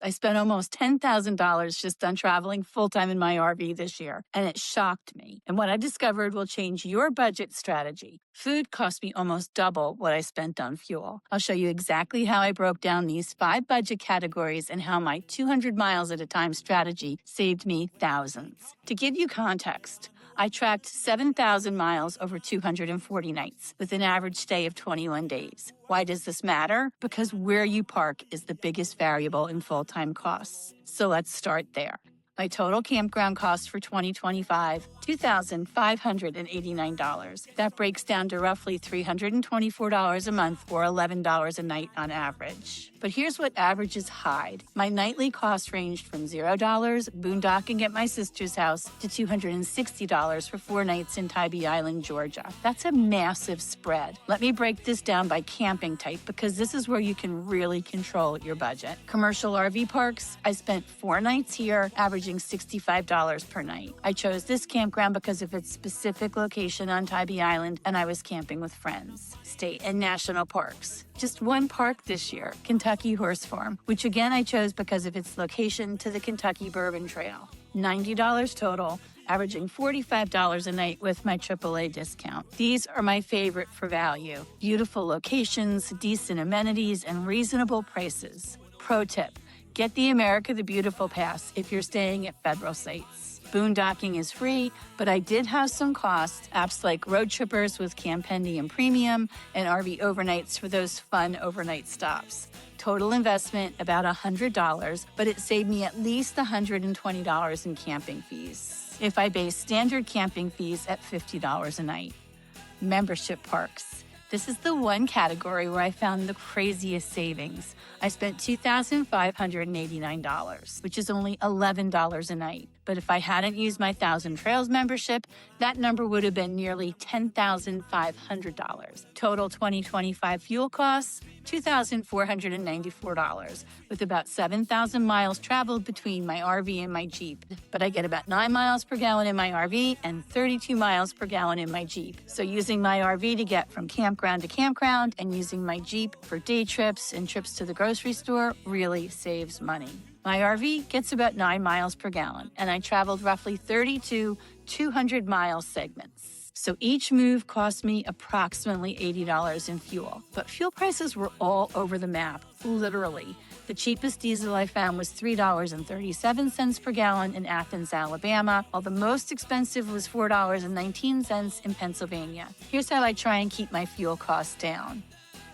I spent almost $10,000 just on traveling full-time in my RV this year, and it shocked me. And what I discovered will change your budget strategy. Food cost me almost double what I spent on fuel. I'll show you exactly how I broke down these 5 budget categories and how my 200 miles at a time strategy saved me thousands. To give you context, I tracked 7,000 miles over 240 nights with an average stay of 21 days. Why does this matter? Because where you park is the biggest variable in full-time costs. So let's start there. My total campground cost for 2025, $2,589. That breaks down to roughly $324 a month or $11 a night on average. But here's what averages hide. My nightly costs ranged from $0 boondocking at my sister's house to $260 for 4 nights in Tybee Island, Georgia. That's a massive spread. Let me break this down by camping type because this is where you can really control your budget. Commercial RV parks, I spent 4 nights here, averaging $65 per night. I chose this campground because of its specific location on Tybee Island, and I was camping with friends. State and national parks. Just one park this year, Kentucky Horse Farm, which again I chose because of its location to the Kentucky Bourbon Trail. $90 total, averaging $45 a night with my AAA discount. These are my favorite for value. Beautiful locations, decent amenities, and reasonable prices. Pro tip, get the America the Beautiful Pass if you're staying at federal sites. Boondocking is free, but I did have some costs. Apps like Road Trippers with Campendium Premium and RV Overnights for those fun overnight stops. Total investment about $100, but it saved me at least $120 in camping fees. If I base standard camping fees at $50 a night. Membership parks. This is the one category where I found the craziest savings. I spent $2,589, which is only $11 a night. But if I hadn't used my Thousand Trails membership, that number would have been nearly $10,500. Total 2025 fuel costs, $2,494, with about 7,000 miles traveled between my RV and my Jeep. But I get about 9 miles per gallon in my RV and 32 miles per gallon in my Jeep. So using my RV to get from campground to campground and using my Jeep for day trips and trips to the grocery store really saves money. My RV gets about 9 miles per gallon, and I traveled roughly 32 200-mile segments. So each move cost me approximately $80 in fuel. But fuel prices were all over the map, literally. The cheapest diesel I found was $3.37 per gallon in Athens, Alabama, while the most expensive was $4.19 in Pennsylvania. Here's how I try and keep my fuel costs down.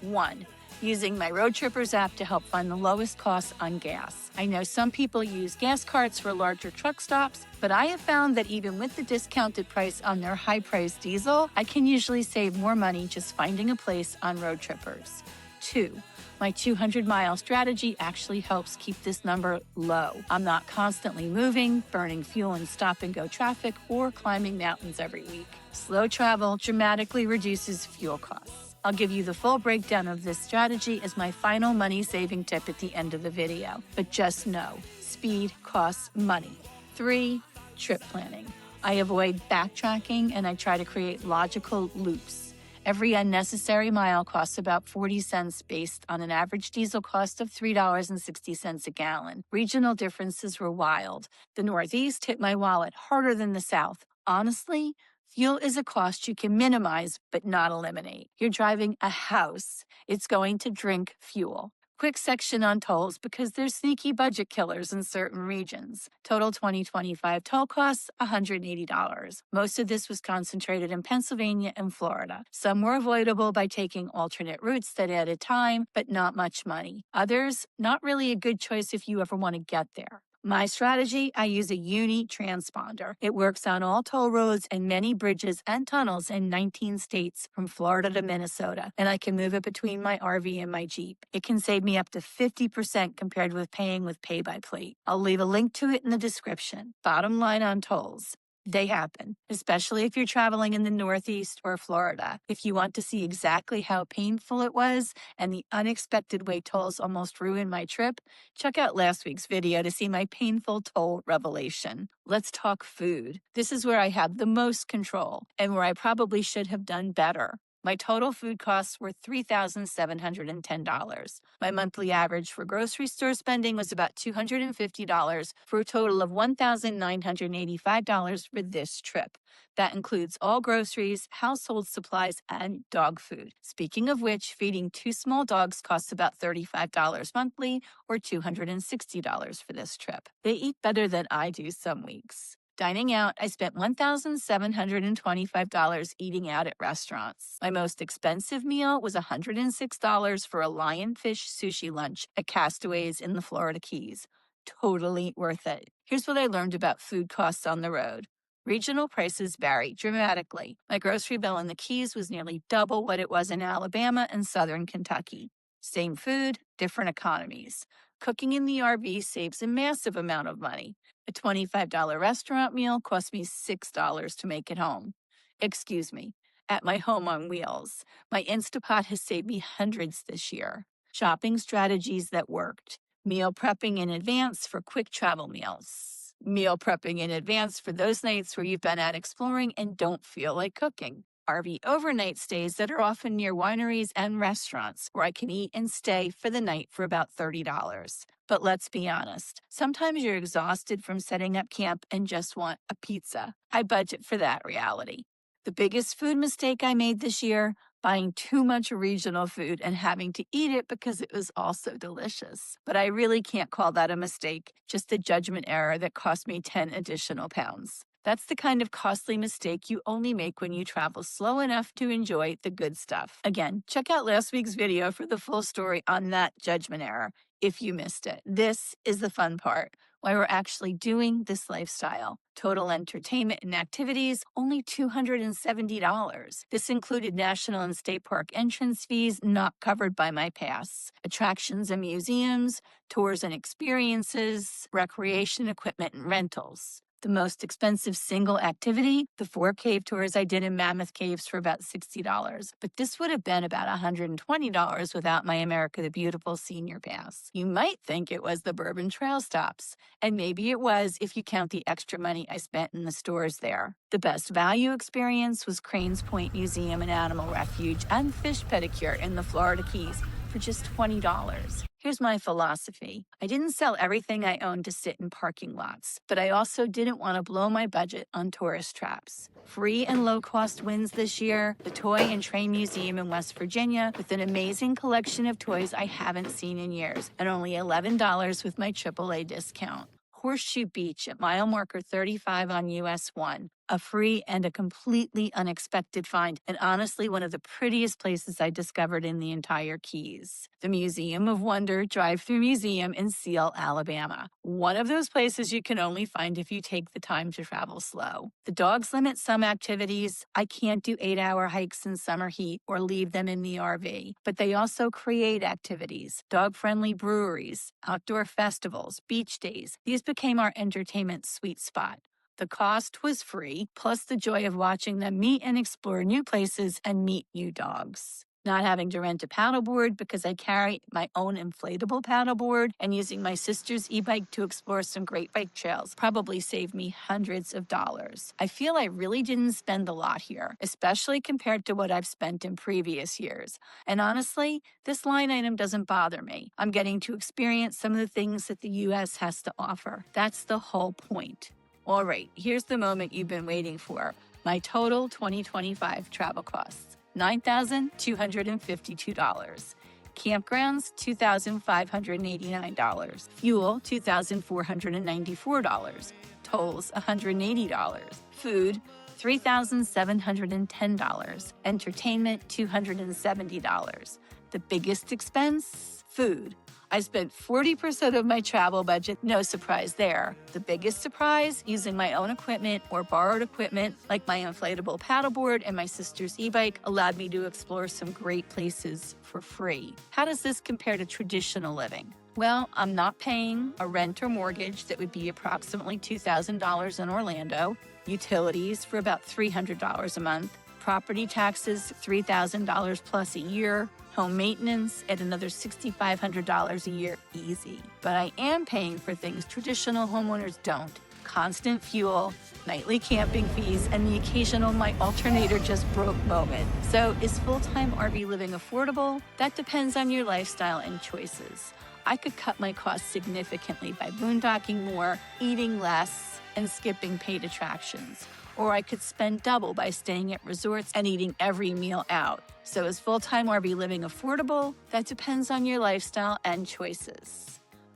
1. Using my Road Trippers app to help find the lowest costs on gas. I know some people use gas carts for larger truck stops, but I have found that even with the discounted price on their high-priced diesel, I can usually save more money just finding a place on Road Trippers. 2. My 200-mile strategy actually helps keep this number low. I'm not constantly moving, burning fuel in stop-and-go traffic, or climbing mountains every week. Slow travel dramatically reduces fuel costs. I'll give you the full breakdown of this strategy as my final money-saving tip at the end of the video. But just know, speed costs money. 3. Trip planning. I avoid backtracking and I try to create logical loops. Every unnecessary mile costs about 40 cents based on an average diesel cost of $3.60 a gallon. Regional differences were wild. The Northeast hit my wallet harder than the South. Honestly, fuel is a cost you can minimize but not eliminate. You're driving a house. It's going to drink fuel. Quick section on tolls because there's sneaky budget killers in certain regions. Total 2025 toll costs, $180. Most of this was concentrated in Pennsylvania and Florida. Some were avoidable by taking alternate routes that added time, but not much money. Others, not really a good choice if you ever want to get there. My strategy, I use a uni transponder. It works on all toll roads and many bridges and tunnels in 19 states from Florida to Minnesota, and I can move it between my RV and my Jeep. It can save me up to 50% compared with paying with pay-by-plate. I'll leave a link to it in the description. Bottom line on tolls. They happen, especially if you're traveling in the Northeast or Florida. If you want to see exactly how painful it was and the unexpected way tolls almost ruined my trip, check out last week's video to see my painful toll revelation. Let's talk food. This is where I have the most control and where I probably should have done better. My total food costs were $3,710. My monthly average for grocery store spending was about $250 for a total of $1,985 for this trip. That includes all groceries, household supplies, and dog food. Speaking of which, feeding 2 small dogs costs about $35 monthly or $260 for this trip. They eat better than I do some weeks. Dining out, I spent $1,725 eating out at restaurants. My most expensive meal was $106 for a lionfish sushi lunch at Castaways in the Florida Keys. Totally worth it. Here's what I learned about food costs on the road. Regional prices vary dramatically. My grocery bill in the Keys was nearly double what it was in Alabama and southern Kentucky. Same food, different economies. Cooking in the RV saves a massive amount of money. A $25 restaurant meal cost me $6 to make it home. Excuse me, at my home on wheels. My Instapot has saved me hundreds this year. Shopping strategies that worked. Meal prepping in advance for quick travel meals. Meal prepping in advance for those nights where you've been out exploring and don't feel like cooking. RV overnight stays that are often near wineries and restaurants where I can eat and stay for the night for about $30. But let's be honest, sometimes you're exhausted from setting up camp and just want a pizza. I budget for that reality. The biggest food mistake I made this year, buying too much regional food and having to eat it because it was also delicious. But I really can't call that a mistake, just a judgment error that cost me 10 additional pounds. That's the kind of costly mistake you only make when you travel slow enough to enjoy the good stuff. Again, check out last week's video for the full story on that judgment error if you missed it. This is the fun part, why we're actually doing this lifestyle. Total entertainment and activities, only $270. This included national and state park entrance fees not covered by my pass, attractions and museums, tours and experiences, recreation equipment and rentals. The most expensive single activity, the 4 cave tours I did in Mammoth Caves for about $60. But this would have been about $120 without my America the Beautiful senior pass. You might think it was the Bourbon Trail stops, and maybe it was if you count the extra money I spent in the stores there. The best value experience was Cranes Point Museum and Animal Refuge and fish pedicure in the Florida Keys for just $20. Here's my philosophy. I didn't sell everything I owned to sit in parking lots, but I also didn't want to blow my budget on tourist traps. Free and low-cost wins this year, the Toy and Train Museum in West Virginia with an amazing collection of toys I haven't seen in years, and only $11 with my AAA discount. Horseshoe Beach at mile marker 35 on US 1. A free and a completely unexpected find, and honestly one of the prettiest places I discovered in the entire Keys. The Museum of Wonder Drive-Thru Museum in Seal, Alabama. One of those places you can only find if you take the time to travel slow. The dogs limit some activities. I can't do 8-hour hikes in summer heat or leave them in the RV, but they also create activities, dog-friendly breweries, outdoor festivals, beach days. These became our entertainment sweet spot. The cost was free, plus the joy of watching them meet and explore new places and meet new dogs. Not having to rent a paddleboard because I carry my own inflatable paddleboard and using my sister's e-bike to explore some great bike trails probably saved me hundreds of dollars. I feel I really didn't spend a lot here, especially compared to what I've spent in previous years. And honestly, this line item doesn't bother me. I'm getting to experience some of the things that the U.S. has to offer. That's the whole point. All right, here's the moment you've been waiting for. My total 2025 travel costs, $9,252. Campgrounds, $2,589. Fuel, $2,494. Tolls, $180. Food, $3,710. Entertainment, $270. The biggest expense? Food. I spent 40% of my travel budget, no surprise there. The biggest surprise, using my own equipment or borrowed equipment like my inflatable paddleboard and my sister's e-bike allowed me to explore some great places for free. How does this compare to traditional living? Well, I'm not paying a rent or mortgage that would be approximately $2,000 in Orlando, utilities for about $300 a month, property taxes $3,000 plus a year, home maintenance at another $6,500 a year easy. But I am paying for things traditional homeowners don't. constant fuel, nightly camping fees, and the occasional my alternator just broke moment. So is full-time RV living affordable? That depends on your lifestyle and choices. I could cut my costs significantly by boondocking more, eating less, and skipping paid attractions. Or I could spend double by staying at resorts and eating every meal out. So is full-time RV living affordable? That depends on your lifestyle and choices.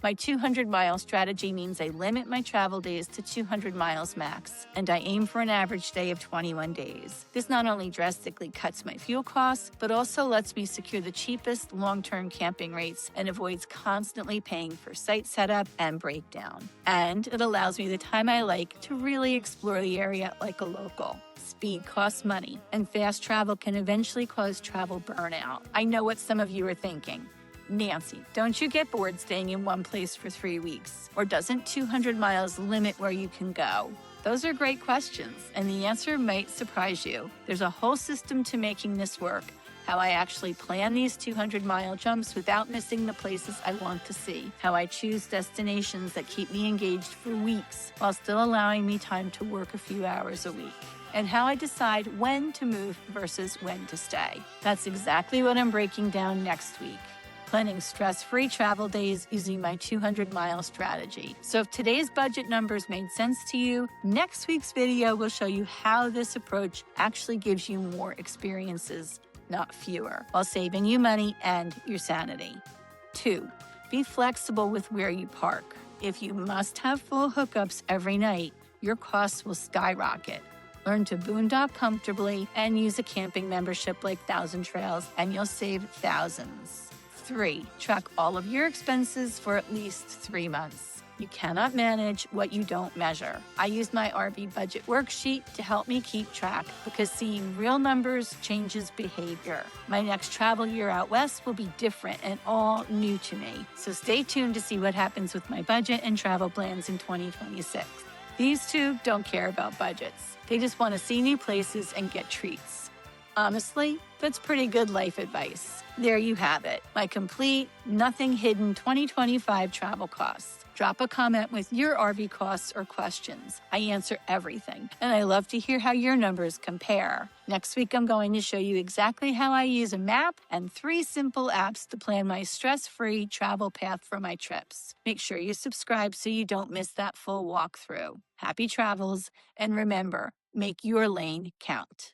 My 200-mile strategy means I limit my travel days to 200 miles max, and I aim for an average day of 21 days. This not only drastically cuts my fuel costs, but also lets me secure the cheapest long-term camping rates and avoids constantly paying for site setup and breakdown. And it allows me the time I like to really explore the area like a local. Speed costs money, and fast travel can eventually cause travel burnout. I know what some of you are thinking. Nancy, don't you get bored staying in one place for 3 weeks? Or doesn't 200 miles limit where you can go? Those are great questions, and the answer might surprise you. There's a whole system to making this work. How I actually plan these 200-mile jumps without missing the places I want to see. How I choose destinations that keep me engaged for weeks while still allowing me time to work a few hours a week. And how I decide when to move versus when to stay. That's exactly what I'm breaking down next week. Planning stress-free travel days using my 200-mile strategy. So if today's budget numbers made sense to you, next week's video will show you how this approach actually gives you more experiences, not fewer, while saving you money and your sanity. 2, be flexible with where you park. If you must have full hookups every night, your costs will skyrocket. Learn to boondock comfortably and use a camping membership like Thousand Trails, and you'll save thousands. 3, track all of your expenses for at least 3 months. You cannot manage what you don't measure. I use my RV budget worksheet to help me keep track because seeing real numbers changes behavior. My next travel year out west will be different and all new to me. So stay tuned to see what happens with my budget and travel plans in 2026. These two don't care about budgets. They just want to see new places and get treats. Honestly, that's pretty good life advice. There you have it, my complete, nothing hidden 2025 travel costs. Drop a comment with your RV costs or questions. I answer everything, and I love to hear how your numbers compare. Next week, I'm going to show you exactly how I use a map and 3 simple apps to plan my stress-free travel path for my trips. Make sure you subscribe so you don't miss that full walkthrough. Happy travels, and remember, make your lane count.